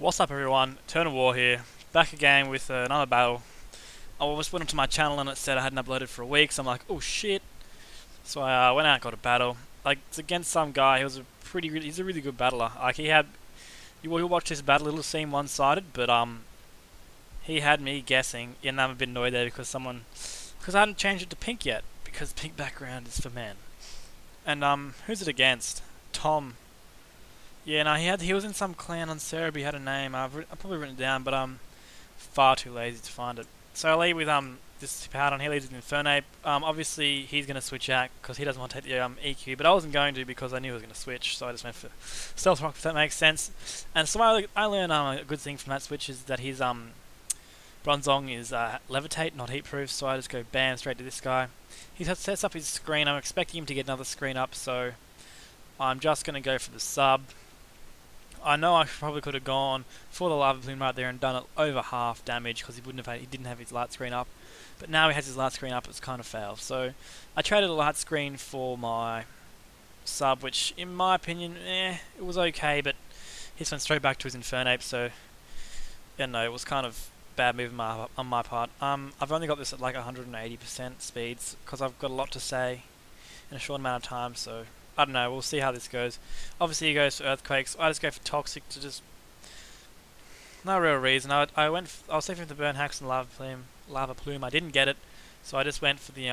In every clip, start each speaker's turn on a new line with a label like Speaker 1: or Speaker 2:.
Speaker 1: What's up everyone, Eternal War here, back again with another battle. I just went onto my channel and it said I hadn't uploaded for a week, so I'm like, oh shit. So I went out and got a battle. Like, it's against some guy, he's a really good battler. Like, you'll watch this battle, it'll seem one-sided, but he had me guessing, and I'm a bit annoyed there because I hadn't changed it to pink yet, because pink background is for men. And who's it against? Tom. Yeah, no, he was in some clan on Cerebral. He had a name. I've probably written it down, but far too lazy to find it. So I lead with this Powder. He leads with Infernape. Obviously he's gonna switch out because he doesn't want to take the EQ, but I wasn't going to because I knew he was gonna switch, so I just went for Stealth Rock, if that makes sense. And so I learned a good thing from that switch is that his Bronzong is Levitate, not Heat Proof. So I just go bam straight to this guy. He sets up his screen. I'm expecting him to get another screen up, so I'm just gonna go for the sub. I know I probably could have gone for the Lava Plume right there and done it over half damage because he didn't have his light screen up. But now he has his light screen up, it's kind of failed. So I traded a light screen for my sub, which in my opinion, it was okay, but he just went straight back to his Infernape, so yeah, no, it was kind of bad move on my part. I've only got this at like 180% speeds because I've got a lot to say in a short amount of time, so I don't know, we'll see how this goes. Obviously he goes for Earthquakes. I just go for Toxic to just... no real reason. I was saving for the Burn Hacks and Lava Plume. I didn't get it, so I just went for the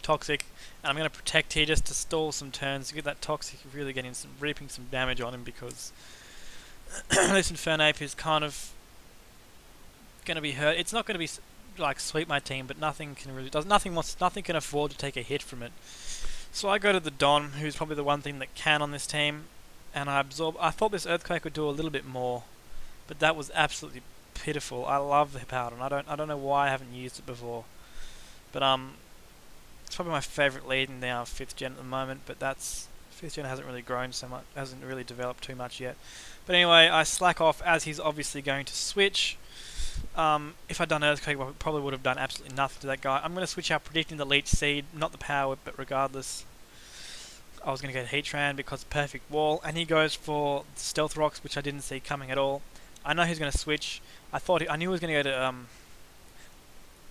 Speaker 1: Toxic. And I'm going to Protect here just to stall some turns to get that Toxic really reaping some damage on him, because this Infernape is kind of going to be hurt. It's not going to be like sweep my team, but nothing can afford to take a hit from it. So I go to the Don, who's probably the one thing that can on this team, and I absorb. I thought this Earthquake would do a little bit more, but that was absolutely pitiful. I love the Powder, and I don't know why I haven't used it before. But it's probably my favourite lead in now 5th gen at the moment. But 5th gen hasn't really grown so much, hasn't really developed too much yet. But anyway, I slack off as he's obviously going to switch. If I'd done Earthquake, I probably would have done absolutely nothing to that guy. I'm going to switch out predicting the Leech Seed, not the power, but regardless. I was going to get Heatran because perfect wall, and he goes for Stealth Rocks, which I didn't see coming at all. I know he's going to switch. I knew he was going to go to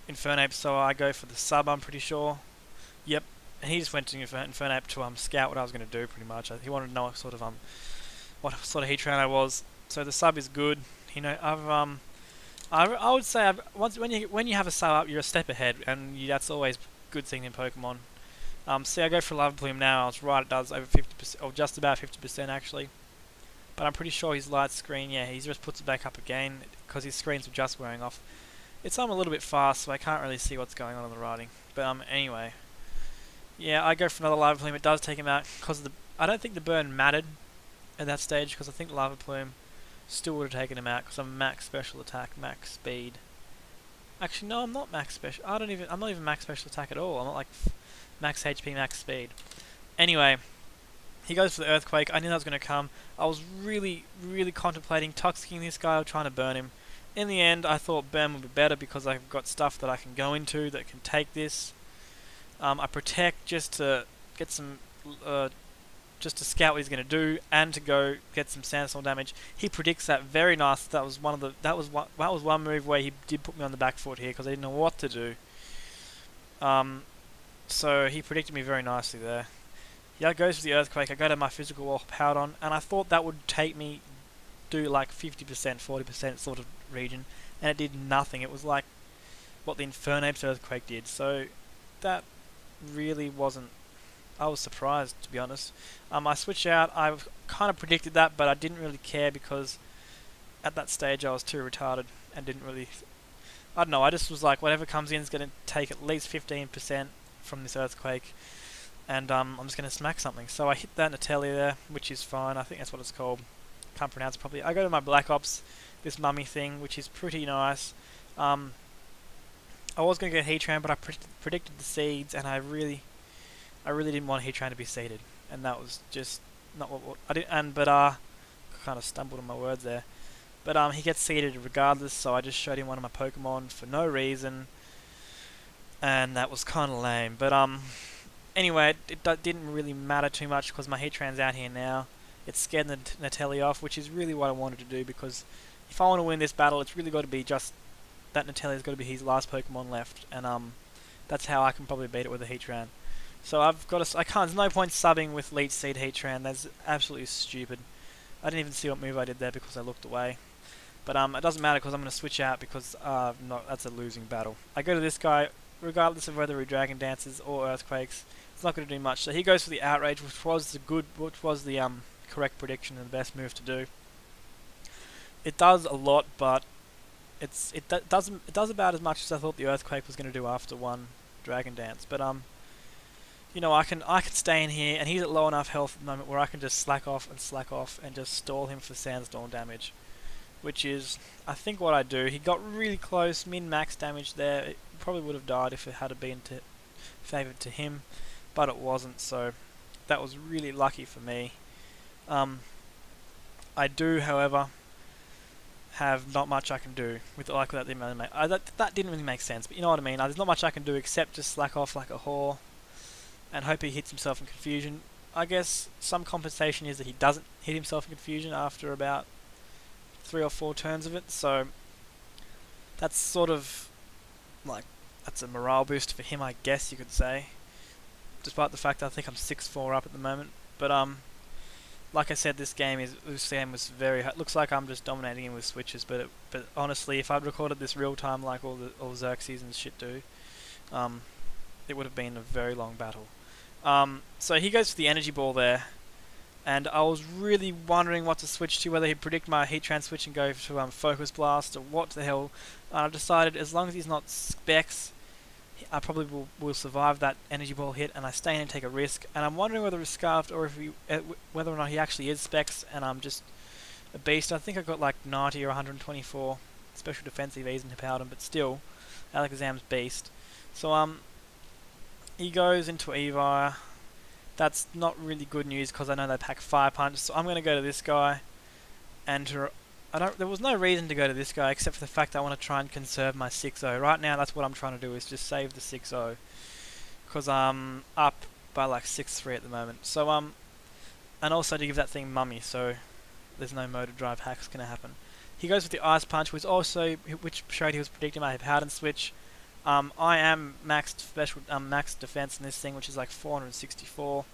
Speaker 1: Infernape, so I go for the sub, I'm pretty sure. Yep, and he just went to Infernape to scout what I was going to do, pretty much. He wanted to know what sort of Heatran I was. So the sub is good. You know, I would say when you have a sub up, you're a step ahead, and that's always a good thing in Pokemon. See, I go for Lava Plume now. I was right; it does over 50%, or just about 50% actually. But I'm pretty sure his light screen, yeah, he just puts it back up again because his screens were just wearing off. It's a little bit fast, so I can't really see what's going on in the writing. But anyway, yeah, I go for another Lava Plume. It does take him out because I don't think the burn mattered at that stage, because I think Lava Plume still would have taken him out because I'm max special attack, max speed. Actually, no, I'm not max special. I'm not even max special attack at all. I'm not like max HP, max speed. Anyway, he goes for the Earthquake. I knew that was going to come. I was really, really contemplating Toxicking this guy or trying to burn him. In the end, I thought burn would be better because I've got stuff that I can go into that can take this. I Protect just to get some... just to scout what he's going to do and to go get some Sandstorm damage. He predicts that very nice. That was one move where he did put me on the back foot here because I didn't know what to do. So he predicted me very nicely there. Yeah, it goes for the Earthquake. I go to my physical wall Powdon, and I thought that would take me do like 50%, 40% sort of region, and it did nothing. It was like what the Infernape's Earthquake did. So that really wasn't... I was surprised, to be honest. I switched out. I kind of predicted that, but I didn't really care because at that stage I was too retarded and didn't really... I don't know, I just was like, whatever comes in is going to take at least 15% from this Earthquake, and I'm just going to smack something. So I hit that Natalia there, which is fine. I think that's what it's called. Can't pronounce it properly. I go to my Black Ops, this mummy thing, which is pretty nice. I was going to get Heatran, but I predicted the seeds, and I really didn't want Heatran to be seeded, and that was just not what I did. But kind of stumbled on my words there. But he gets seeded regardless, so I just showed him one of my Pokemon for no reason, and that was kind of lame. But anyway, it didn't really matter too much because my Heatran's out here now. it scared Natelli off, which is really what I wanted to do, because if I want to win this battle, it's really got to be just that Natelli's got to be his last Pokemon left, and that's how I can probably beat it with a Heatran. So I've got to, I can't, there's no point subbing with Leech Seed Heatran, that's absolutely stupid. I didn't even see what move I did there because I looked away. But it doesn't matter because I'm going to switch out because that's a losing battle. I go to this guy, regardless of whether he Dragon Dances or Earthquakes, it's not going to do much. So he goes for the Outrage, which was the correct prediction and the best move to do. It does a lot, but it does about as much as I thought the Earthquake was going to do after one Dragon Dance. But you know, I can stay in here, and he's at low enough health at the moment where I can just slack off and just stall him for Sandstorm damage, which is, I think, what I do. He got really close, min-max damage there. It probably would have died if it had been favoured to him, but it wasn't, so that was really lucky for me. I do, however, have not much I can do with that. That didn't really make sense, but you know what I mean. There's not much I can do except just slack off like a whore and hope he hits himself in confusion. I guess some compensation is that he doesn't hit himself in confusion after about 3 or 4 turns of it, so that's sort of like, that's a morale boost for him, I guess you could say, despite the fact that I think I'm 6-4 up at the moment. But like I said, this game was very hard. Looks like I'm just dominating him with switches, but honestly, if I'd recorded this real time like all Xerxes and shit do, it would have been a very long battle. So he goes for the Energy Ball there, and I was really wondering what to switch to, whether he'd predict my Heatran switch and go to Focus Blast, or what the hell. I've decided as long as he's not Specs, I probably will survive that Energy Ball hit, and I stay in and take a risk. And I'm wondering whether he's Scarfed or whether or not he actually is Specs, and I'm just a beast. I think I got like 90 or 124 special defensive E's and Hippowdon, but still, Alakazam's beast. So he goes into Eevire. That's not really good news because I know they pack Fire Punch, so I'm going to go to this guy. And there was no reason to go to this guy except for the fact I want to try and conserve my 6-0. Right now, that's what I'm trying to do, is just save the 6-0, because I'm up by like 6-3 at the moment. So and also to give that thing Mummy, so there's no motor drive hacks going to happen. He goes with the Ice Punch, which showed he was predicting my Hippowdon switch. I am maxed defense in this thing, which is like 464.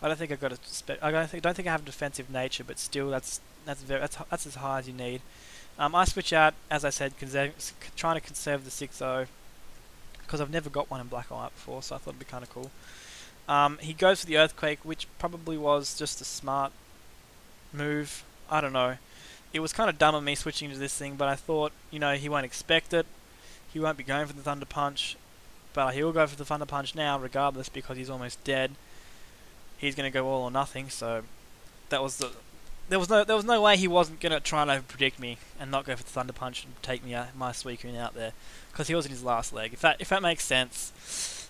Speaker 1: I don't think I've got I don't think I have a defensive nature, but still, that's as high as you need. I switch out, as I said, trying to conserve the 6-0 because I've never got one in Black and White before, so I thought it'd be kind of cool. He goes for the Earthquake, which probably was just a smart move. I don't know. It was kind of dumb of me switching to this thing, but I thought, you know, he won't expect it. He won't be going for the Thunder Punch, but he will go for the Thunder Punch now regardless because he's almost dead. He's going to go all or nothing, so that was there was no way he wasn't going to try and over-predict me and not go for the Thunder Punch and take me my Suicune out there, because he was in his last leg, if that makes sense.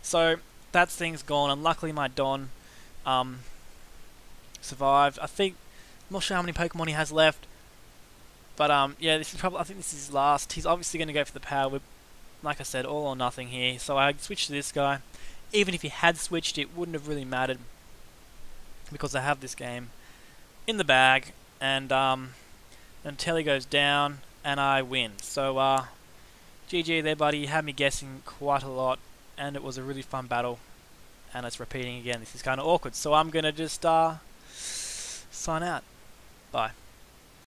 Speaker 1: So that thing's gone, and luckily my Don survived. I'm not sure how many Pokemon he has left, but yeah, I think this is his last. He's obviously going to go for the Power Whip. Like I said, all or nothing here. So I switched to this guy. Even if he had switched, it wouldn't have really mattered because I have this game in the bag, and until he goes down, and I win. So GG there, buddy. You had me guessing quite a lot, and it was a really fun battle. And it's repeating again. This is kind of awkward. So I'm gonna just sign out. Bye.